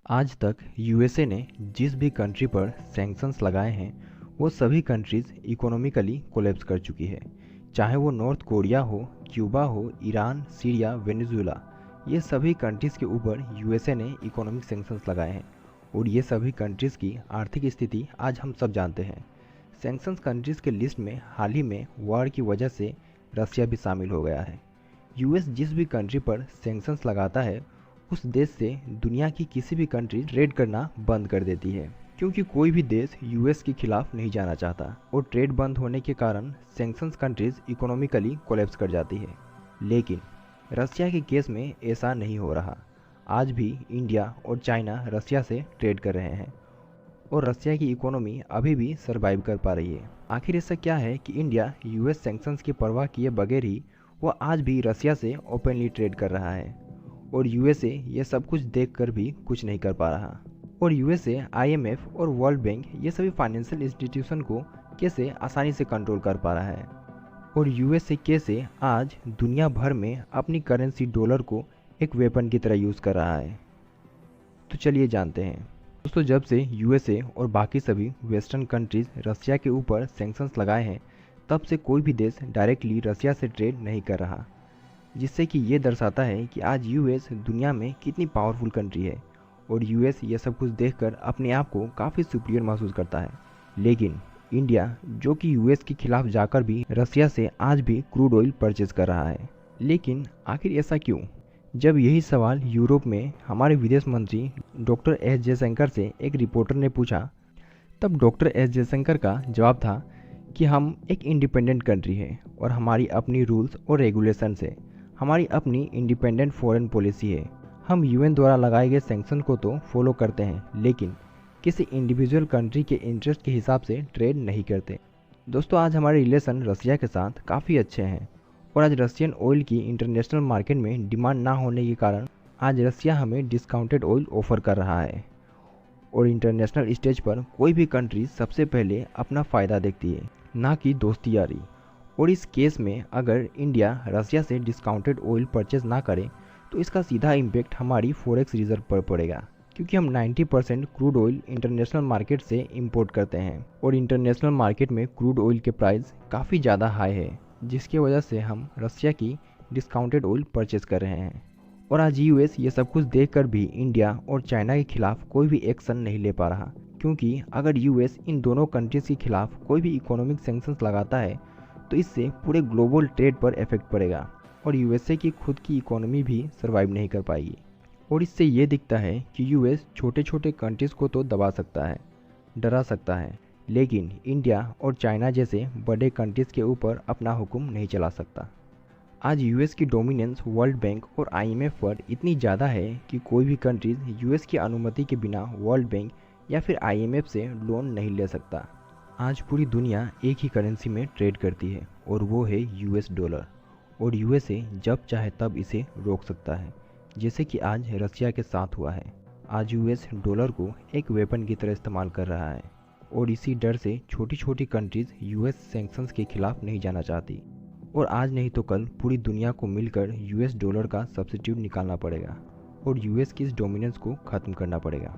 आज तक यूएसए ने जिस भी कंट्री पर सैंक्शंस लगाए हैं वो सभी कंट्रीज़ इकोनॉमिकली कोलैप्स कर चुकी है। चाहे वो नॉर्थ कोरिया हो, क्यूबा हो, ईरान, सीरिया, वेनेजुएला, ये सभी कंट्रीज़ के ऊपर यूएसए ने इकोनॉमिक सैंक्शंस लगाए हैं और ये सभी कंट्रीज़ की आर्थिक स्थिति आज हम सब जानते हैं। सैंक्शंस कंट्रीज़ के लिस्ट में हाल ही में वॉर की वजह से रसिया भी शामिल हो गया है। यूएस जिस भी कंट्री पर सैंक्शंस लगाता है उस देश से दुनिया की किसी भी कंट्री ट्रेड करना बंद कर देती है, क्योंकि कोई भी देश यूएस के खिलाफ नहीं जाना चाहता और ट्रेड बंद होने के कारण सैंक्शंस कंट्रीज इकोनॉमिकली कोलैप्स कर जाती है। लेकिन रसिया के केस में ऐसा नहीं हो रहा। आज भी इंडिया और चाइना रसिया से ट्रेड कर रहे हैं और रसिया की इकोनॉमी अभी भी सर्वाइव कर पा रही है। आखिर ऐसा क्या है कि इंडिया यूएस सैंक्शंस की परवाह किए बगैर ही वो आज भी रसिया से ओपनली ट्रेड कर रहा है और यूएसए ये सब कुछ देखकर भी कुछ नहीं कर पा रहा। और यूएसए आईएमएफ और वर्ल्ड बैंक ये सभी फाइनेंशियल इंस्टीट्यूशन को कैसे आसानी से कंट्रोल कर पा रहा है और यूएसए कैसे आज दुनिया भर में अपनी करेंसी डॉलर को एक वेपन की तरह यूज़ कर रहा है। तो चलिए जानते हैं। दोस्तों, जब से यूएसए और बाकी सभी वेस्टर्न कंट्रीज रसिया के ऊपर सैंक्शंस लगाए हैं तब से कोई भी देश डायरेक्टली रसिया से ट्रेड नहीं कर रहा, जिससे कि ये दर्शाता है कि आज यूएस दुनिया में कितनी पावरफुल कंट्री है और यूएस ये सब कुछ देखकर अपने आप को काफ़ी सुपीरियर महसूस करता है। लेकिन इंडिया, जो कि यूएस के खिलाफ जाकर भी रसिया से आज भी क्रूड ऑयल परचेज कर रहा है। लेकिन आखिर ऐसा क्यों? जब यही सवाल यूरोप में हमारे विदेश मंत्री डॉक्टर एस जयशंकर से एक रिपोर्टर ने पूछा, तब डॉक्टर एस जयशंकर का जवाब था कि हम एक इंडिपेंडेंट कंट्री है और हमारी अपनी रूल्स और रेगुलेशंस है, हमारी अपनी इंडिपेंडेंट फॉरेन पॉलिसी है। हम यूएन द्वारा लगाए गए सैंक्शन को तो फॉलो करते हैं, लेकिन किसी इंडिविजुअल कंट्री के इंटरेस्ट के हिसाब से ट्रेड नहीं करते। दोस्तों, आज हमारे रिलेशन रसिया के साथ काफ़ी अच्छे हैं और आज रशियन ऑयल की इंटरनेशनल मार्केट में डिमांड ना होने के कारण आज रसिया हमें डिस्काउंटेड ऑयल ऑफर कर रहा है और इंटरनेशनल स्टेज पर कोई भी कंट्री सबसे पहले अपना फ़ायदा देखती है, ना कि दोस्ती यारी। और इस केस में अगर इंडिया रसिया से डिस्काउंटेड ऑयल परचेज ना करे तो इसका सीधा इम्पैक्ट हमारी फॉरेक्स रिजर्व पर पड़ेगा, क्योंकि हम 90% क्रूड ऑयल इंटरनेशनल मार्केट से इंपोर्ट करते हैं और इंटरनेशनल मार्केट में क्रूड ऑयल के प्राइस काफ़ी ज़्यादा हाई है, जिसकी वजह से हम रसिया की डिस्काउंटेड ऑयल परचेज कर रहे हैं। और आज यूएस ये सब कुछ देखकर भी इंडिया और चाइना के खिलाफ कोई भी एक्शन नहीं ले पा रहा, क्योंकि अगर यूएस इन दोनों कंट्रीज़ के खिलाफ कोई भी इकोनॉमिक सैंक्शंस लगाता है तो इससे पूरे ग्लोबल ट्रेड पर इफेक्ट पड़ेगा और यूएसए की खुद की इकोनॉमी भी सर्वाइव नहीं कर पाएगी। और इससे ये दिखता है कि यूएस छोटे छोटे कंट्रीज़ को तो दबा सकता है, डरा सकता है, लेकिन इंडिया और चाइना जैसे बड़े कंट्रीज़ के ऊपर अपना हुक्म नहीं चला सकता। आज यूएस की डोमिनेंस वर्ल्ड बैंक और आईएमएफ पर इतनी ज़्यादा है कि कोई भी कंट्रीज़ यूएस की अनुमति के बिना वर्ल्ड बैंक या फिर आईएमएफ से लोन नहीं ले सकता। आज पूरी दुनिया एक ही करेंसी में ट्रेड करती है और वो है यूएस डॉलर, और यूएसए जब चाहे तब इसे रोक सकता है, जैसे कि आज रसिया के साथ हुआ है। आज यूएस डॉलर को एक वेपन की तरह इस्तेमाल कर रहा है और इसी डर से छोटी छोटी कंट्रीज़ यूएस सैंक्शंस के खिलाफ नहीं जाना चाहती और आज नहीं तो कल पूरी दुनिया को मिलकर यूएस डॉलर का सब्स्टिट्यूट निकालना पड़ेगा और यूएस की इस डोमिनेंस को ख़त्म करना पड़ेगा।